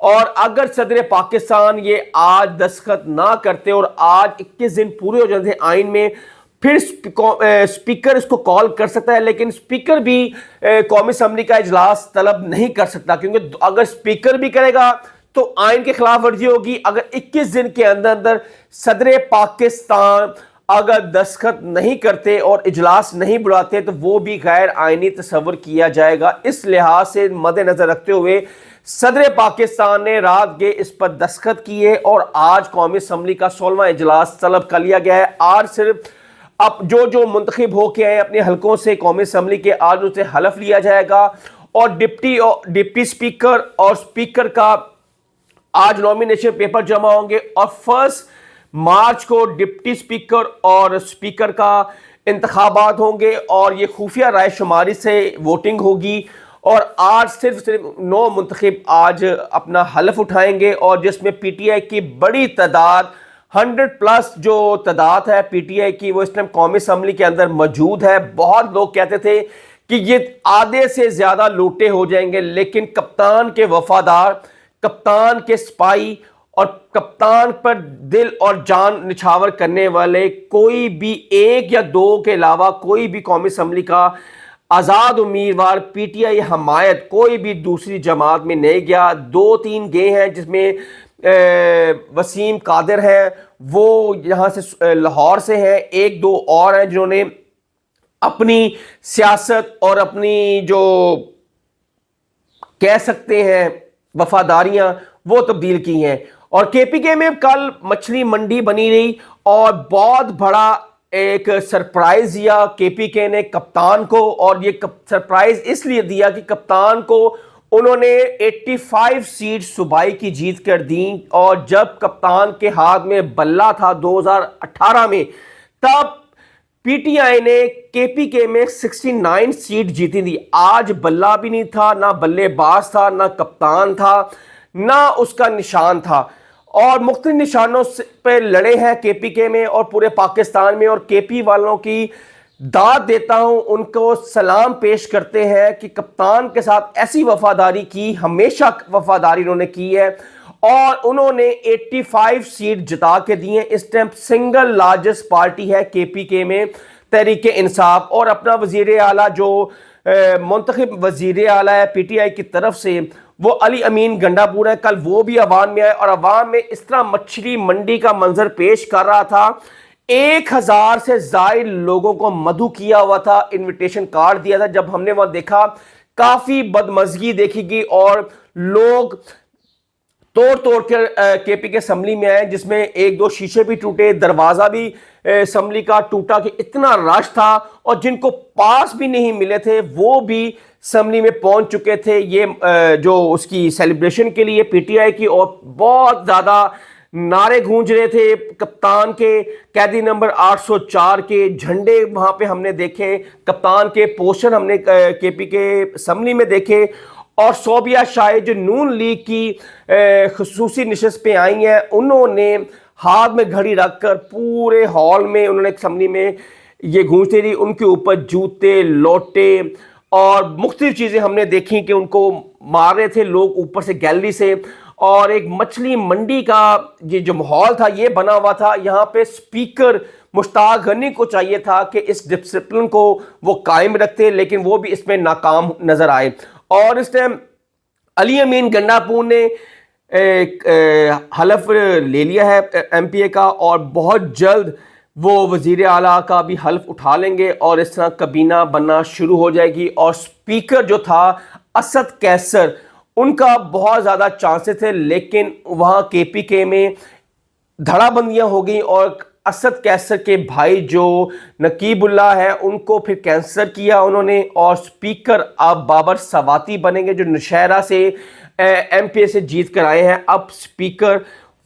اور اگر صدر پاکستان یہ آج دستخط نہ کرتے اور آج 21 دن پورے ہو جاتے آئین میں، پھر اسپیکر اس کو کال کر سکتا ہے، لیکن اسپیکر بھی قومی اسمبلی کا اجلاس طلب نہیں کر سکتا، کیونکہ اگر اسپیکر بھی کرے گا تو آئین کے خلاف ورزی ہوگی۔ اگر 21 دن کے اندر صدر پاکستان اگر دستخط نہیں کرتے اور اجلاس نہیں بلاتے تو وہ بھی غیر آئینی تصور کیا جائے گا۔ اس لحاظ سے مد نظر رکھتے ہوئے صدر پاکستان نے رات کے اس پر دستخط کیے اور آج قومی اسمبلی کا 16واں اجلاس طلب کر لیا گیا ہے۔ آج صرف اب جو منتخب ہو کے آئے اپنے حلقوں سے قومی اسمبلی کے، آج اسے حلف لیا جائے گا، اور ڈپٹی اسپیکر اور اسپیکر کا آج نومینیشن پیپر جمع ہوں گے، اور 1 مارچ کو ڈپٹی اسپیکر اور اسپیکر کا انتخابات ہوں گے، اور یہ خفیہ رائے شماری سے ووٹنگ ہوگی۔ اور آج صرف 9 منتخب آج اپنا حلف اٹھائیں گے، اور جس میں پی ٹی آئی کی بڑی تعداد 100+ جو تعداد ہے پی ٹی آئی کی، وہ اس ٹائم قومی اسمبلی کے اندر موجود ہے۔ بہت لوگ کہتے تھے کہ یہ آدھے سے زیادہ لوٹے ہو جائیں گے، لیکن کپتان کے وفادار، کپتان کے سپاہی اور کپتان پر دل اور جان نچھاور کرنے والے کوئی بھی 1 یا 2 کے علاوہ کوئی بھی قومی اسمبلی کا آزاد امیدوار پی ٹی آئی حمایت کوئی بھی دوسری جماعت میں نہیں گیا۔ 2-3 گئے ہیں، جس میں وسیم قادر ہیں، وہ یہاں سے لاہور سے ہیں، 1-2 اور ہیں جنہوں نے اپنی سیاست اور اپنی جو کہہ سکتے ہیں وفاداریاں وہ تبدیل کی ہیں۔ اور کے پی کے میں کل مچھلی منڈی بنی رہی، اور بہت بڑا ایک سرپرائز دیا کے پی کے نے کپتان کو، اور یہ سرپرائز اس لیے دیا کہ کپتان کو انہوں نے 85 سیٹ صوبائی کی جیت کر دیں، اور جب کپتان کے ہاتھ میں بلہ تھا 2018 میں، تب پی ٹی آئی نے کے پی کے میں 69 سیٹ جیتی تھی۔ آج بلہ بھی نہیں تھا، نہ بلے باز تھا، نہ کپتان تھا، نہ اس کا نشان تھا، اور مختلف نشانوں پہ لڑے ہیں کے پی کے میں اور پورے پاکستان میں۔ اور کے پی والوں کی داد دیتا ہوں، ان کو سلام پیش کرتے ہیں کہ کپتان کے ساتھ ایسی وفاداری کی، ہمیشہ وفاداری انہوں نے کی ہے، اور انہوں نے 85 سیٹ جتا کے دی ہیں۔ اس ٹائم سنگل لارجسٹ پارٹی ہے کے پی کے میں تحریک انصاف، اور اپنا وزیر اعلیٰ جو منتخب وزیر اعلیٰ ہے پی ٹی آئی کی طرف سے، وہ علی امین گنڈا پور ہے۔ کل وہ بھی عوام میں آئے، اور عوام میں اس طرح مچھلی منڈی کا منظر پیش کر رہا تھا، 1000 سے زائد لوگوں کو مدعو کیا ہوا تھا، انویٹیشن کارڈ دیا تھا۔ جب ہم نے وہاں دیکھا کافی بدمزگی دیکھی گئی، اور لوگ توڑ کر کے پی کے اسمبلی میں آئے، جس میں 1-2 شیشے بھی ٹوٹے، دروازہ بھی اسمبلی کا ٹوٹا، کہ اتنا رش تھا، اور جن کو پاس بھی نہیں ملے تھے وہ بھی اسمبلی میں پہنچ چکے تھے، یہ جو اس کی سیلیبریشن کے لیے پی ٹی آئی کی، اور بہت زیادہ نعرے گونج رہے تھے کپتان کے، قیدی نمبر 804 کے جھنڈے وہاں پہ ہم نے دیکھے، کپتان کے پوسٹر ہم نے کے پی کے اسمبلی میں دیکھے، اور صوبیہ شاہ جو نون لیگ کی خصوصی نشست پہ آئی ہیں، انہوں نے ہاتھ میں گھڑی رکھ کر پورے ہال میں انہوں نے اسمبلی میں یہ گونجتے رہی، ان کے اوپر جوتے، لوٹے اور مختلف چیزیں ہم نے دیکھی کہ ان کو مار رہے تھے لوگ اوپر سے گیلری سے۔ اور ایک مچھلی منڈی کا یہ جو ماحول تھا یہ بنا ہوا تھا، یہاں پہ اسپیکر مشتاق غنی کو چاہیے تھا کہ اس ڈسپلن کو وہ قائم رکھتے، لیکن وہ بھی اس میں ناکام نظر آئے۔ اور اس ٹائم علی امین گنڈا پور نے حلف لے لیا ہے ایم پی اے کا، اور بہت جلد وہ وزیر اعلیٰ کا بھی حلف اٹھا لیں گے، اور اس طرح کابینہ بننا شروع ہو جائے گی۔ اور اسپیکر جو تھا اسد کیسر، ان کا بہت زیادہ چانسز تھے، لیکن وہاں کے پی کے میں دھڑا بندیاں ہو گئیں، اور اسد کیسر کے بھائی جو نقیب اللہ ہے ان کو پھر کینسل کیا انہوں نے، اور اسپیکر اب بابر سواتی بنیں گے جو نوشہرہ سے ایم پی اے سے جیت کر آئے ہیں، اب اسپیکر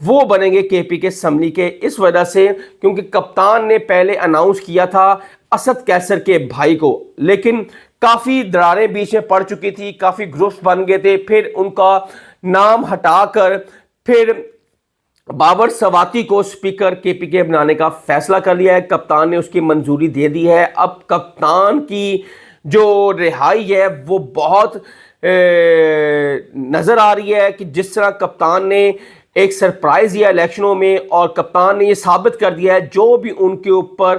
وہ بنیں گے کے پی کے اسمبلی کے، اس وجہ سے کیونکہ کپتان نے پہلے اناؤنس کیا تھا اسد کیسر کے بھائی کو، لیکن کافی دراریں بیچ میں پڑ چکی تھی، کافی گروپس بن گئے تھے، پھر ان کا نام ہٹا کر پھر بابر سواتی کو اسپیکر کے پی کے بنانے کا فیصلہ کر لیا ہے، کپتان نے اس کی منظوری دے دی ہے۔ اب کپتان کی جو رہائی ہے وہ بہت نظر آ رہی ہے کہ جس طرح کپتان نے ایک سرپرائز دیا الیکشنوں میں، اور کپتان نے یہ ثابت کر دیا ہے جو بھی ان کے اوپر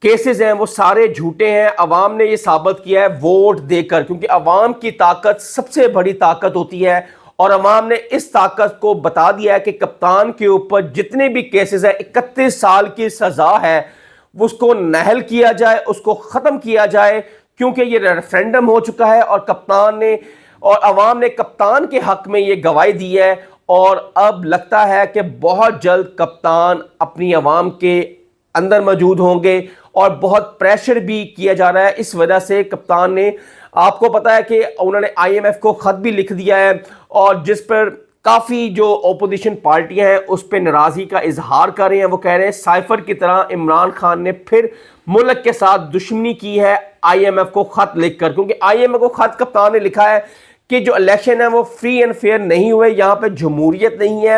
کیسز ہیں وہ سارے جھوٹے ہیں. عوام نے یہ ثابت کیا ہے ووٹ دے کر، کیونکہ عوام کی طاقت سب سے بڑی طاقت ہوتی ہے، اور عوام نے اس طاقت کو بتا دیا ہے کہ کپتان کے اوپر جتنے بھی کیسز ہیں 31 سال کی سزا ہے اس کو نہل کیا جائے، اس کو ختم کیا جائے، کیونکہ یہ ریفرینڈم ہو چکا ہے اور کپتان نے اور عوام نے کپتان کے حق میں یہ گواہی دی ہے. اور اب لگتا ہے کہ بہت جلد کپتان اپنی عوام کے اندر موجود ہوں گے، اور بہت پریشر بھی کیا جا رہا ہے. اس وجہ سے کپتان نے، آپ کو پتا ہے کہ انہوں نے آئی ایم ایف کو خط بھی لکھ دیا ہے، اور جس پر کافی جو اپوزیشن پارٹیاں ہیں اس پہ ناراضی کا اظہار کر رہے ہیں. وہ کہہ رہے ہیں سائفر کی طرح عمران خان نے پھر ملک کے ساتھ دشمنی کی ہے آئی ایم ایف کو خط لکھ کر، کیونکہ آئی ایم ایف کو خط کپتان نے لکھا ہے کہ جو الیکشن ہے وہ فری اینڈ فیئر نہیں ہوئے، یہاں پہ جمہوریت نہیں ہے،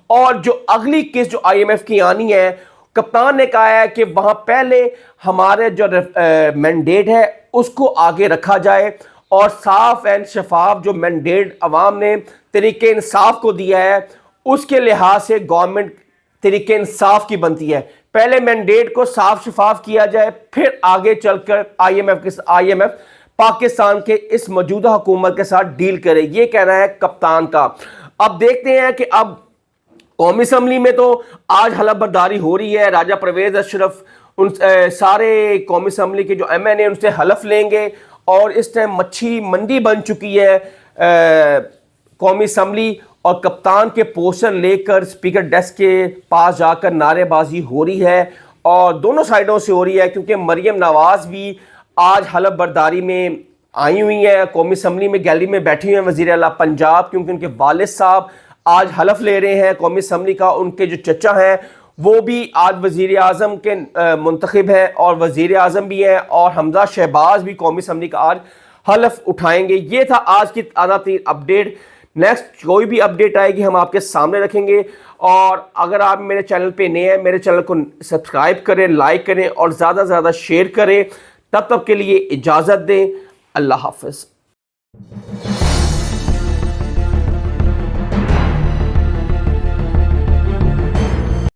اور جو اگلی قسط جو آئی ایم ایف کی آنی ہے، کپتان نے کہا ہے کہ وہاں پہلے ہمارے جو مینڈیٹ ہے اس کو آگے رکھا جائے، اور صاف اینڈ شفاف جو مینڈیٹ عوام نے طریقہ انصاف کو دیا ہے اس کے لحاظ سے گورنمنٹ طریقہ انصاف کی بنتی ہے. پہلے مینڈیٹ کو صاف شفاف کیا جائے، پھر آگے چل کر آئی ایم ایف پاکستان کے اس موجودہ حکومت کے ساتھ ڈیل کرے. یہ کہنا ہے کپتان کا. اب دیکھتے ہیں کہ اب قومی اسمبلی میں تو آج حلف برداری ہو رہی ہے. راجہ پرویز اشرف ان سارے قومی اسمبلی کے جو ایم این اے ان سے حلف لیں گے، اور اس ٹائم مچھی منڈی بن چکی ہے قومی اسمبلی، اور کپتان کے پوسٹر لے کر اسپیکر ڈیسک کے پاس جا کر نعرے بازی ہو رہی ہے، اور دونوں سائڈوں سے ہو رہی ہے، کیونکہ مریم نواز بھی آج حلف برداری میں آئی ہوئی ہیں، قومی اسمبلی میں گیلری میں بیٹھی ہوئی ہیں وزیر اعلیٰ پنجاب، کیونکہ ان کے والد صاحب آج حلف لے رہے ہیں قومی اسمبلی کا. ان کے جو چچا ہیں وہ بھی آج وزیر اعظم کے منتخب ہیں اور وزیر اعظم بھی ہیں، اور حمزہ شہباز بھی قومی اسمبلی کا آج حلف اٹھائیں گے. یہ تھا آج کی تازہ ترین اپڈیٹ. نیکسٹ کوئی بھی اپڈیٹ آئے گی ہم آپ کے سامنے رکھیں گے، اور اگر آپ میرے چینل پہ نئے ہیں میرے چینل کو سبسکرائب کریں، لائک کریں، اور زیادہ سے زیادہ شیئر کریں. تب تک کے لیے اجازت دیں. اللہ حافظ.